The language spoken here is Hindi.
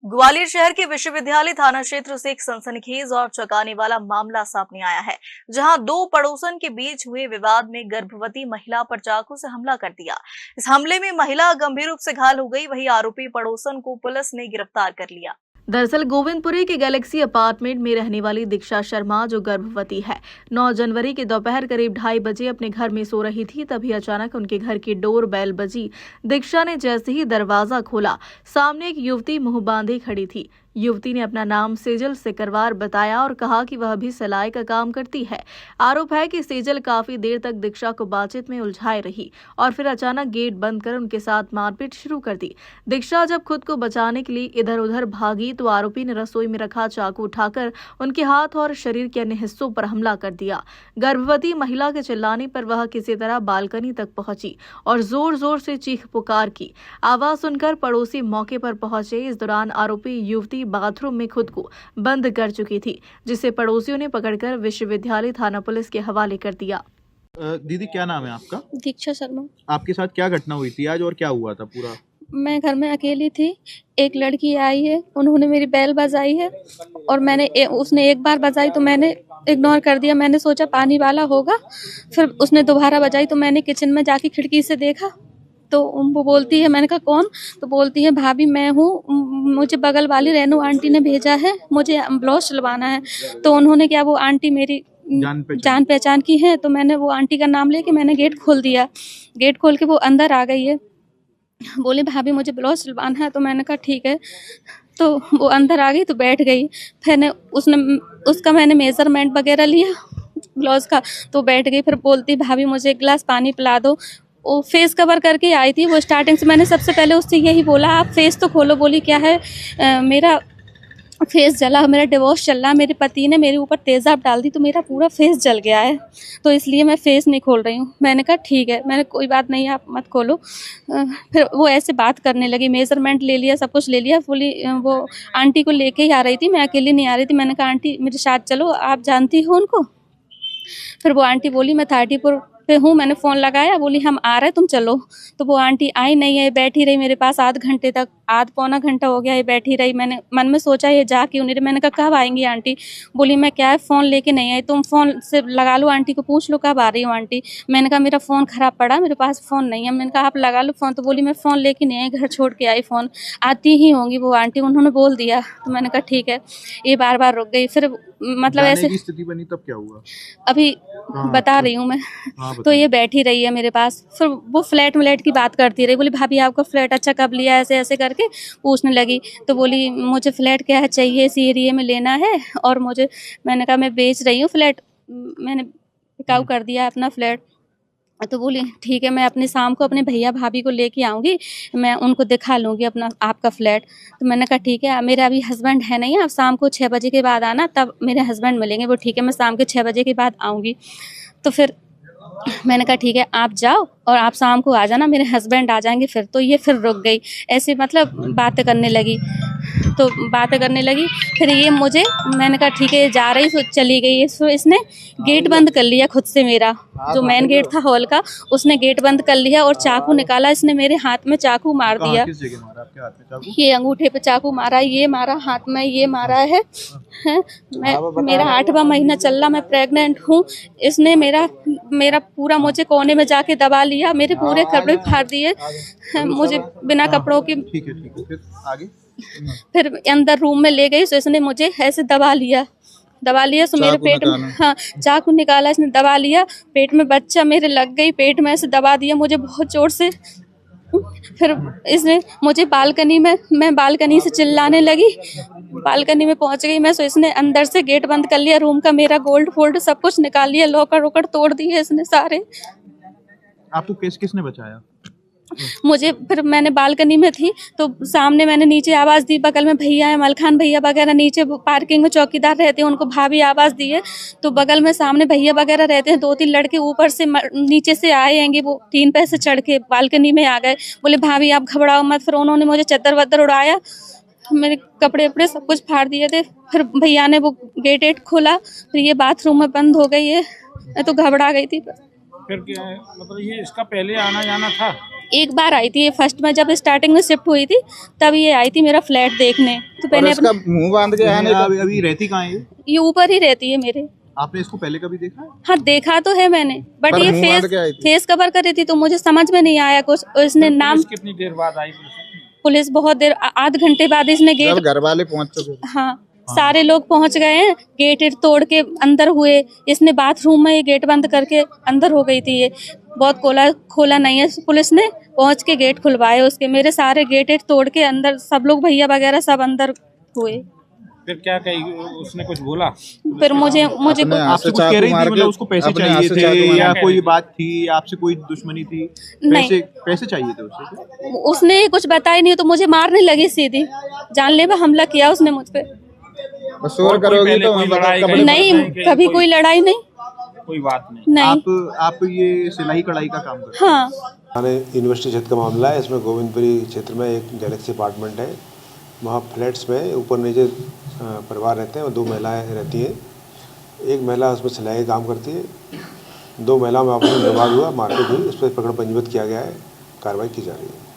ग्वालियर शहर के विश्वविद्यालय थाना क्षेत्र से एक सनसनीखेज और चौंकाने वाला मामला सामने आया है, जहां दो पड़ोसन के बीच हुए विवाद में गर्भवती महिला पर चाकू से हमला कर दिया। इस हमले में महिला गंभीर रूप से घायल हो गई। वहीं आरोपी पड़ोसन को पुलिस ने गिरफ्तार कर लिया। दरअसल गोविंदपुरी के गैलेक्सी अपार्टमेंट में रहने वाली दीक्षा शर्मा, जो गर्भवती है, 9 जनवरी के दोपहर करीब 2:30 बजे अपने घर में सो रही थी। तभी अचानक उनके घर की डोर बेल बजी। दीक्षा ने जैसे ही दरवाजा खोला, सामने एक युवती मुंह बांधे खड़ी थी। युवती ने अपना नाम सेजल सिकरवार बताया और कहा कि वह भी सिलाई का काम करती है। आरोप है कि सेजल काफी देर तक दीक्षा को बातचीत में उलझाए रही और फिर अचानक गेट बंद कर उनके साथ मारपीट शुरू कर दी। दीक्षा जब खुद को बचाने के लिए इधर उधर भागी तो आरोपी ने रसोई में रखा चाकू उठाकर उनके हाथ और शरीर के अन्य हिस्सों पर हमला कर दिया। गर्भवती महिला के चिल्लाने पर वह किसी तरह बालकनी तक पहुंची और जोर जोर से चीख पुकार की। आवाज सुनकर पड़ोसी मौके पर पहुंचे। इस दौरान आरोपी युवती बाथरूम में खुद को बंद कर चुकी थी, जिसे पड़ोसियों ने पकड़कर विश्वविद्यालय थाना पुलिस के हवाले कर दिया। दीदी, क्या नाम है आपका? दीक्षा शर्मा। आपके साथ क्या घटना हुई थी आज और क्या हुआ था पूरा? मैं घर में अकेली थी। एक लड़की आई है, उन्होंने मेरी बेल बजाई है और उसने एक बार बजाई तो मैंने इग्नोर कर दिया। मैंने सोचा पानी वाला होगा। फिर उसने दोबारा बजाई तो मैंने किचन में जाके खिड़की से देखा तो वो बोलती है, मैंने कहा कौन? तो बोलती है भाभी मैं हूँ, मुझे बगल वाली रेनू आंटी ने भेजा है, मुझे ब्लाउज सिलवाना है। तो उन्होंने क्या, वो आंटी मेरी जान पहचान की है। तो मैंने वो आंटी का नाम लेके मैंने गेट खोल दिया। गेट खोल के वो अंदर आ गई है, बोली भाभी मुझे ब्लाउज सिलवाना है। तो मैंने कहा ठीक है। तो वो अंदर आ गई तो बैठ गई। फिर उसका मैंने मेजरमेंट वगैरह लिया ब्लाउज का, तो बैठ गई। फिर बोलती भाभी मुझे एक गिलास पानी पिला दो। वो फेस कवर करके आई थी। वो स्टार्टिंग से मैंने सबसे पहले उससे यही बोला आप फेस तो खोलो। बोली क्या है? मेरा फेस जला, मेरा डिवोर्स चल रहा, मेरे पति ने मेरे ऊपर तेज़ाब डाल दी तो मेरा पूरा फेस जल गया है, तो इसलिए मैं फेस नहीं खोल रही हूँ। मैंने कहा ठीक है, मैंने कोई बात नहीं आप मत खोलो। फिर वो ऐसे बात करने लगी, मेजरमेंट ले लिया, सब कुछ ले लिया। बोली वो आंटी को लेके ही आ रही थी, मैं अकेली नहीं आ रही थी। मैंने कहा आंटी मेरे साथ चलो, आप जानती हो उनको? फिर वो आंटी बोली मैं 30 पे हूँ, मैंने फ़ोन लगाया, बोली हम आ रहे तुम चलो। तो वो आंटी आई नहीं है, बैठी रही मेरे पास आध घंटे तक, आध पौना घंटा हो गया ये बैठी रही। मैंने मन में सोचा ये जा क्यों नहीं रही। मैंने कहा कब आएंगी आंटी? बोली मैं क्या है फ़ोन लेके नहीं आई, तुम फ़ोन से लगा लो, आंटी को पूछ लो कब आ रही हो आंटी। मैंने कहा मेरा फ़ोन ख़राब पड़ा, मेरे पास फ़ोन नहीं है। मैंने कहा आप लगा लो फ़ोन। तो बोली मैं फ़ोन लेके नहीं आई, घर छोड़ के आई फ़ोन, आती ही होंगी वो आंटी, उन्होंने बोल दिया। तो मैंने कहा ठीक है। ये बार बार रुक गई। फिर मतलब ऐसे की स्थिति बनी तब क्या हुआ? अभी बता रही हूँ मैं। तो ये बैठी रही है मेरे पास। फिर वो फ्लैट की बात करती रही। बोली भाभी आपका फ्लैट अच्छा कब लिया, ऐसे ऐसे करके पूछने लगी। तो बोली मुझे फ्लैट क्या है चाहिए, इसी एरिया में लेना है और मुझे, मैंने कहा मैं बेच रही हूँ फ्लैट, मैंने बिकाऊ कर दिया अपना फ्लैट। तो बोली ठीक है, मैं अपने शाम को अपने भैया भाभी को लेके आऊँगी, मैं उनको दिखा लूँगी अपना आपका फ्लैट। तो मैंने कहा ठीक है, मेरा अभी हस्बैंड है नहीं, आप शाम को 6 बजे के बाद आना, तब मेरे हस्बैंड मिलेंगे। वो ठीक है, मैं शाम के 6 बजे के बाद आऊँगी। तो फिर मैंने कहा ठीक है आप जाओ और आप शाम को आ जाना, मेरे हस्बैंड आ जाएंगे। फिर तो ये फिर रुक गई, ऐसे मतलब बातें करने लगी। तो बातें करने लगी, फिर ये मुझे, मैंने कहा ठीक है जा रही, तो चली गई। तो इसने गेट बंद कर लिया खुद से, मेरा जो मेन गेट था हॉल का, उसने गेट बंद कर लिया और चाकू निकाला। इसने मेरे हाथ में चाकू मार दिया। किस जगह मारा आपके हाथ में चाकू? ये अंगूठे पे चाकू मारा, ये मारा हाथ में, ये मारा है। मेरा 8वां महीना चल रहा, मैं प्रेग्नेंट हूँ। इसने मेरा पूरा मुझे कोने में जाके दबा लिया, मेरे पूरे कपड़े फाड़ दिए, मुझे बिना कपड़ों के। ठीक है फिर आगे? फिर अंदर रूम में ले गई, तो इसने मुझे ऐसे दबा लिया तो मेरे पेट में, हाँ चाकू निकाला इसने, दबा लिया, पेट में बच्चा मेरे लग गई, पेट में ऐसे दबा दिया मुझे बहुत जोर से। फिर इसने मुझे मैं बालकनी से चिल्लाने लगी, बालकनी में पहुंच गई मैं। तो इसने अंदर से गेट बंद कर लिया रूम का, मेरा गोल्ड फोल्ड सब कुछ निकाल लिया, लॉकर वॉकर तोड़ दिए इसने सारे। आपको किसने बचाया? मुझे, फिर मैंने बालकनी में थी तो सामने मैंने नीचे आवाज़ दी, बगल में भैया है, मलखान भैया वगैरह नीचे पार्किंग में चौकीदार रहते हैं, उनको भाभी आवाज़ दी है। तो बगल में सामने भैया वगैरह रहते हैं, 2-3 लड़के ऊपर से नीचे से आएंगे, वो 3 पैसे चढ़ के बालकनी में आ गए। बोले भाभी आप घबराओ मत। फिर उन्होंने मुझे चद्दर वद्दर उड़ाया, मेरे कपड़े वपड़े सब कुछ फाड़ दिए थे। फिर भैया ने वो गेट खोला, फिर ये बाथरूम में बंद हो गई है, मैं तो घबरा गई थी। फिर क्या है, मतलब ये इसका पहले आना जाना था? एक बार आई थी ये फर्स्ट में, जब स्टार्टिंग में शिफ्ट हुई थी तब ये आई थी मेरा फ्लैट देखने। तो और मैंने इसका अपने मुंह बांध के आने का अभी अभी रहती कहाँ है ये? ये ऊपर ही रहती है मेरे। आपने इसको पहले कभी देखा है? हाँ देखा तो है मैंने, बट पर ये मुंह बांध के आई थी। फेस कवर कर रही थी तो मुझे समझ में नहीं आया कुछ। और इसने फिर नाम, पुलिस कितनी देर बाद आई? पुलिस बहुत देर, आध घंटे बाद इसने जब गेट, घर वाले पहुंच चुके थे। हाँ सारे लोग पहुंच गए हैं, गेट तोड़ के अंदर हुए। इसने बाथरूम में ये गेट बंद करके अंदर हो गई थी। ये बहुत खोला नहीं है, पुलिस ने पहुंच के गेट खुलवाए उसके। मेरे सारे गेट तोड़ के अंदर सब लोग, भैया वगैरह सब अंदर हुए। फिर क्या कही उसने? कुछ बोला? फिर मुझे अपने हाथ आपसे से कुछ कह चाकू रही थी मार मतलब के, उसको पैसे अपने हाथ चाहिए से थे चाकू मार या के- कोई बात थी, आपसे कोई दुश्मनी थी? नहीं। पैसे चाहिए थे उससे? उसने कुछ बताया नहीं, तो मुझे मारने लगी सीधी, जानलेवा हमला किया उसने मुझ पे। बस शोर और कोई करोगी पहले तो कोई हम बता लड़ाई कपड़े कहीं- नहीं, कहीं- कभी कोई लड़ाई नहीं, कोई बात नहीं। नहीं। आप ये सिलाई कढ़ाई का काम करते हाँ थाने यूनिवर्सिटी क्षेत्र का मामला है। इसमें गोविंदपुरी क्षेत्र में एक गैलेक्सी अपार्टमेंट है, वहाँ फ्लैट्स में ऊपर नीचे परिवार रहते हैं और 2 महिलाएं रहती हैं। एक महिला उसमें सिलाई का काम करती है, 2 महिलाओं में आपस में विवाद हुआ, मारपीट हुई, इस पर प्रकरण पंजीबद्ध किया गया है, कार्रवाई की जा रही है।